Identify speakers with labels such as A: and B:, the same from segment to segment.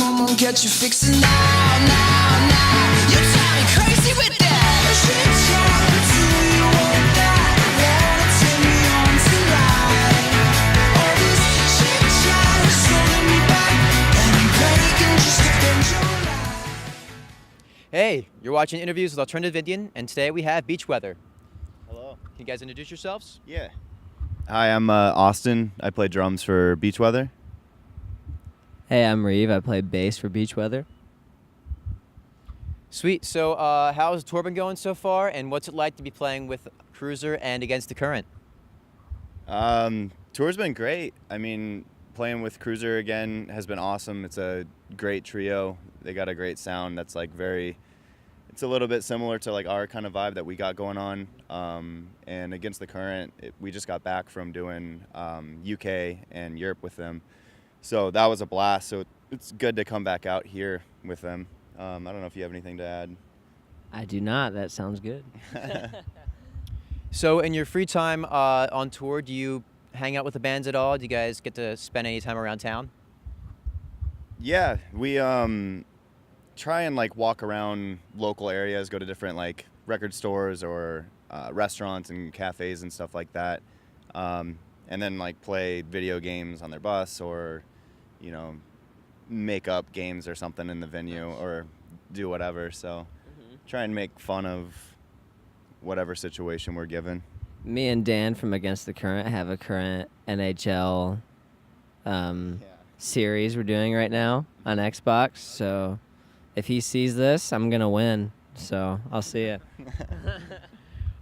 A: come on, get your fix now, now, now. You drive me crazy with that shit talk. Do you want that? Wanna take me on tonight? All this chit chat is holding me back, and I'm begging just to bend your light.
B: Hey, you're watching Interviews with Alternative Indian, and today we have Beach Weather.
C: Hello.
B: Can you guys introduce yourselves?
C: Yeah. Hi, I'm Austin. I play drums for Beach Weather.
D: Hey, I'm Reeve. I play bass for Beach Weather.
B: Sweet. So, how's the tour been going so far, and what's it like to be playing with CRUISR and Against the Current?
C: Tour's been great. I mean, playing with CRUISR again has been awesome. It's a great trio. They got a great sound that's like it's a little bit similar to like our kind of vibe that we got going on. And Against the Current, we just got back from doing UK and Europe with them. So that was a blast. So it's good to come back out here with them. I don't know if you have anything to add.
D: I do not. That sounds good.
B: So, in your free time on tour, do you hang out with the bands at all? Do you guys get to spend any time around town?
C: Yeah, we try and like walk around local areas, go to different like record stores or restaurants and cafes and stuff like that, and then like play video games on their bus or, you know, make up games or something in the venue or do whatever. So try and make fun of whatever situation we're given.
D: Me and Dan from Against the Current have a current NHL series we're doing right now on Xbox. So if he sees this, I'm going to win. So I'll see it.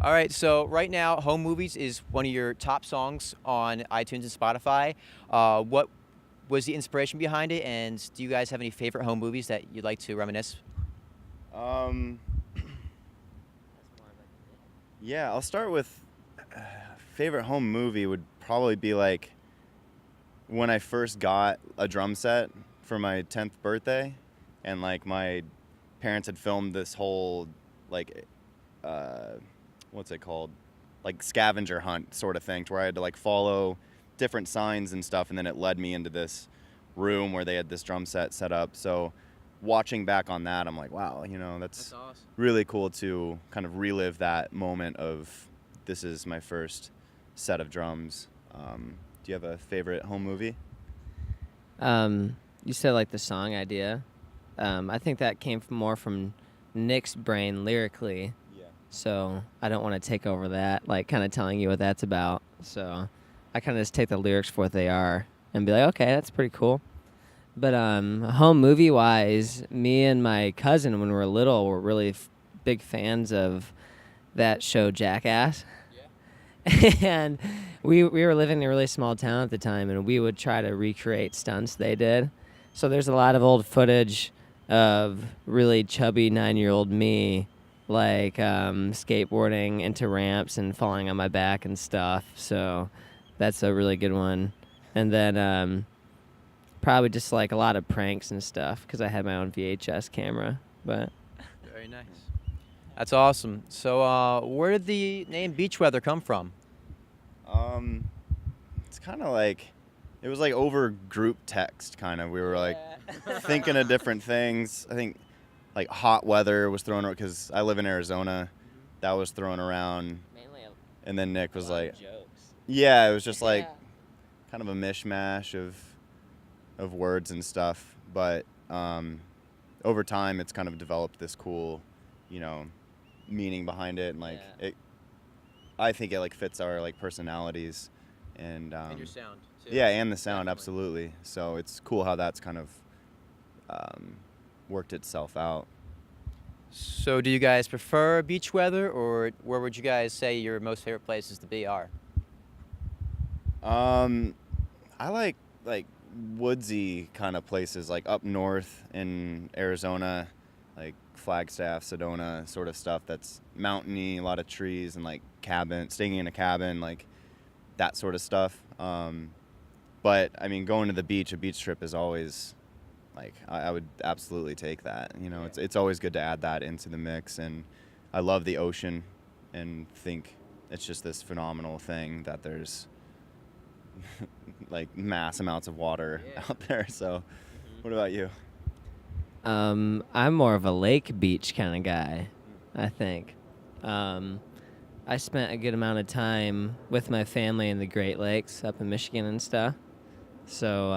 B: All right, so right now, Home Movies is one of your top songs on iTunes and Spotify. What was the inspiration behind it, and do you guys have any favorite home movies that you'd like to reminisce?
C: Yeah, I'll start with favorite home movie would probably be like when I first got a drum set for my 10th birthday, and like my parents had filmed this whole like what's it called, like scavenger hunt sort of thing, to where I had to like follow different signs and stuff, and then it led me into this room where they had this drum set up. So watching back on that, I'm like, wow, you know, that's
B: awesome.
C: Really cool to kind of relive that moment of this is my first set of drums. Do you have a favorite home movie?
D: You said like the song idea. I think that came more from Nick's brain lyrically.
C: Yeah.
D: So I don't want to take over that, like kind of telling you what that's about. So I kind of just take the lyrics for what they are and be like, okay, that's pretty cool. But home movie wise, me and my cousin when we were little were really big fans of that show Jackass. Yeah. And we were living in a really small town at the time, and we would try to recreate stunts they did. So there's a lot of old footage of really chubby 9-year-old me, like skateboarding into ramps and falling on my back and stuff. So that's a really good one. And then probably just like a lot of pranks and stuff because I had my own VHS camera. But
B: Very nice. That's awesome. So where did the name Beach Weather come from?
C: It's kind of like, it was like over group text kind of. We were like thinking of different things. I think like hot weather was thrown around because I live in Arizona. That was thrown around.
D: mainly
C: And then Nick was like,
D: jokes.
C: yeah, it was just like kind of a mishmash of words and stuff. But over time, it's kind of developed this cool, you know, meaning behind it, and like I think it like fits our like personalities and
B: your sound, too.
C: Yeah, and the sound,
B: Definitely.
C: absolutely. So it's cool how that's kind of worked itself out.
B: So do you guys prefer beach weather, or where would you guys say your most favorite places to be are?
C: I like woodsy kind of places, like up north in Arizona, like Flagstaff, Sedona sort of stuff that's mountainy, a lot of trees, and like staying in a cabin, like that sort of stuff. But I mean, going to the beach, a beach trip is always like, I would absolutely take that. You know, it's always good to add that into the mix, and I love the ocean and think it's just this phenomenal thing that there's like mass amounts of water out there. So what about you?
D: I'm more of a lake beach kind of guy, I think. I spent a good amount of time with my family in the Great Lakes up in Michigan and stuff. So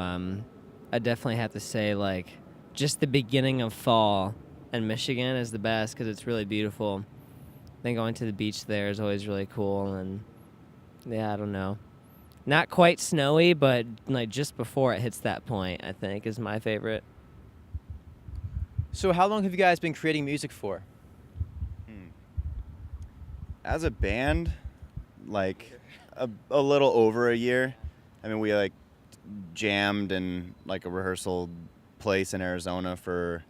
D: I definitely have to say, like, just the beginning of fall in Michigan is the best because it's really beautiful. I think going to the beach there is always really cool. And, yeah, I don't know. Not quite snowy, but, like, just before it hits that point, I think, is my favorite.
B: So how long have you guys been creating music for?
C: As a band, like a little over a year. I mean, we like jammed in like a rehearsal place in Arizona for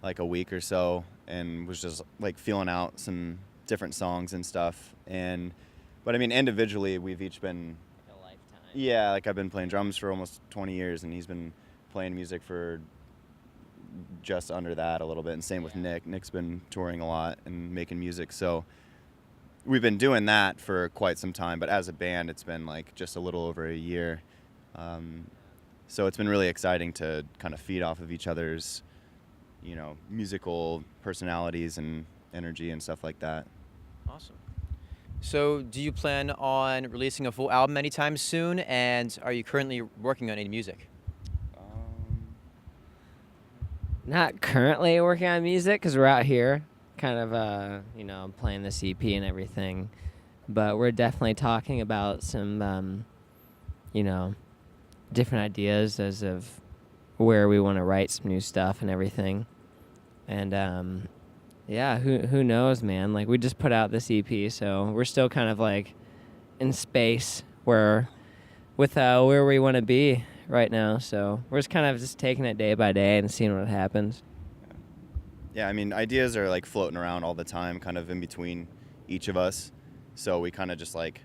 C: like a week or so, and was just like feeling out some different songs and stuff. But I mean, individually, we've each been,
D: A lifetime.
C: yeah, like I've been playing drums for almost 20 years, and he's been playing music for just under that a little bit. And same with Nick. Nick's been touring a lot and making music, so we've been doing that for quite some time, but as a band, it's been like just a little over a year. So it's been really exciting to kind of feed off of each other's, musical personalities and energy and stuff like that.
B: Awesome. So do you plan on releasing a full album anytime soon? And are you currently working on any music?
D: Not currently working on music because we're out here kind of, playing this EP and everything. But we're definitely talking about some, different ideas as of where we want to write some new stuff and everything. And, who knows, man? Like, we just put out this EP, so we're still kind of, like, in space where we want to be right now. So we're just kind of just taking it day by day and seeing what happens.
C: Yeah, I mean, ideas are like floating around all the time, kind of in between each of us. So we kind of just like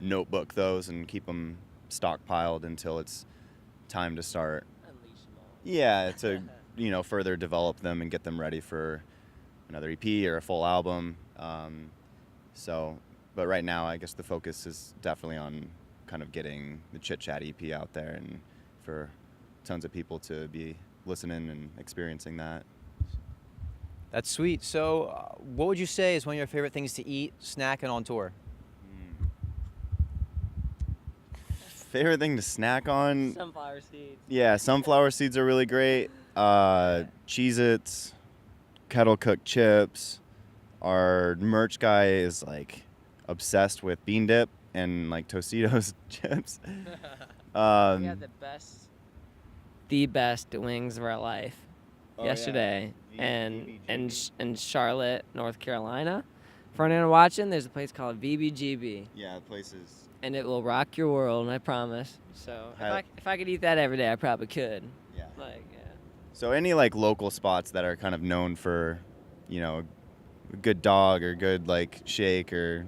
C: notebook those and keep them stockpiled until it's time to start.
D: Unleash them all.
C: Yeah, to further develop them and get them ready for another EP or a full album. But right now, I guess the focus is definitely on kind of getting the Chit Chat EP out there and for tons of people to be listening and experiencing that.
B: That's sweet. So what would you say is one of your favorite things to eat, snack, and on tour?
C: Favorite thing to snack on?
D: Sunflower seeds.
C: Yeah, sunflower seeds are really great. Cheez-Its, kettle cooked chips. Our merch guy is like obsessed with bean dip and like Tostitos chips.
D: We had the best wings of our life yesterday. And Charlotte, North Carolina. For anyone watching, there's a place called VBGB.
C: Yeah, places.
D: And it will rock your world, I promise. So if I could eat that every day, I probably could.
C: Yeah.
D: Yeah.
C: So any like local spots that are kind of known for, a good dog or good like shake or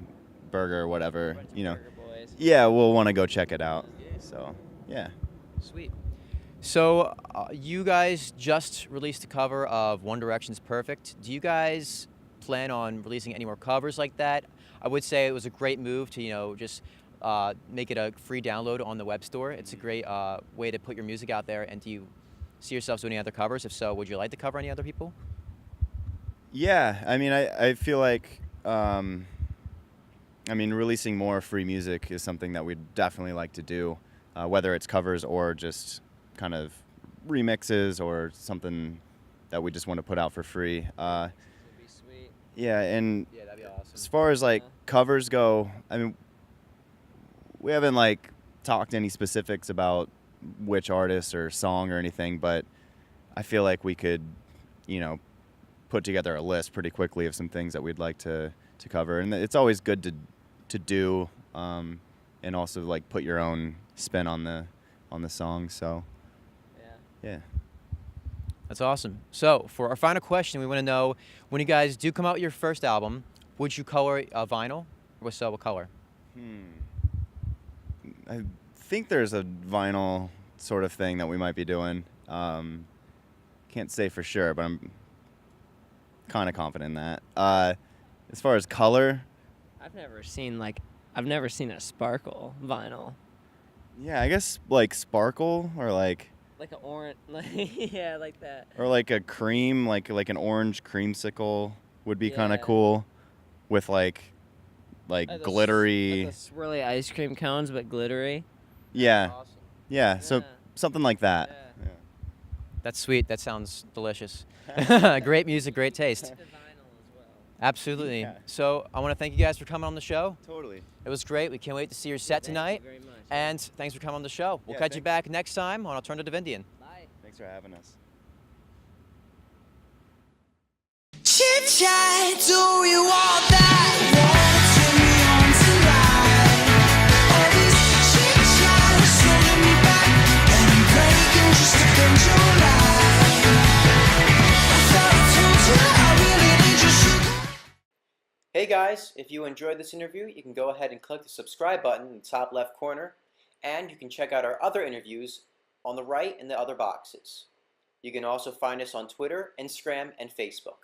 C: burger or whatever,
D: Burger boys.
C: yeah, we'll want to go check it out. So, yeah.
B: Sweet. So you guys just released a cover of One Direction's Perfect. Do you guys plan on releasing any more covers like that? I would say it was a great move to, just make it a free download on the web store. It's a great way to put your music out there. And do you see yourselves doing any other covers? If so, would you like to cover any other people?
C: Yeah, I mean, I feel like, releasing more free music is something that we'd definitely like to do, whether it's covers or just kind of remixes or something that we just want to put out for free.
D: That'd be sweet.
C: Yeah, and
B: Yeah, that'd be awesome.
C: as far as like covers go, I mean, we haven't like talked any specifics about which artist or song or anything, but I feel like we could, put together a list pretty quickly of some things that we'd like to cover, and it's always good to do, and also like put your own spin on the song. So yeah.
B: That's awesome. So for our final question, we want to know, when you guys do come out with your first album, would you color a vinyl or what color?
C: I think there's a vinyl sort of thing that we might be doing. Can't say for sure, but I'm kind of confident in that. As far as color,
D: I've never seen a sparkle vinyl.
C: yeah, I guess like sparkle or like
D: Like an orange, yeah, like that.
C: Or like a cream, like an orange creamsicle would be kind
D: Yeah.
C: of cool, with like
D: Like the
C: glittery.
D: like the swirly ice cream cones, but glittery.
C: Yeah,
B: Awesome.
C: yeah. So
D: Yeah.
C: something like that.
D: Yeah.
B: That's sweet. That sounds delicious. Great music, great taste.
D: The vinyl as well.
B: Absolutely.
C: Yeah.
B: So I want to thank you guys for coming on the show.
C: Totally.
B: It was great. We can't wait to see your set
D: Thank you
B: tonight.
D: very much.
B: And thanks for coming on the show. We'll
C: Yeah,
B: catch you
C: thanks.
B: back next time on Alternative Indian.
D: Bye.
C: Thanks for having us.
A: Chit chat, do you want that? Wanna turn me on tonight? All this chit chat is holding me back, and I'm breaking just to bend your line. I thought I told you I really need your sugar.
B: Hey guys, if you enjoyed this interview, you can go ahead and click the subscribe button in the top left corner, and you can check out our other interviews on the right in the other boxes. You can also find us on Twitter, Instagram, and Facebook.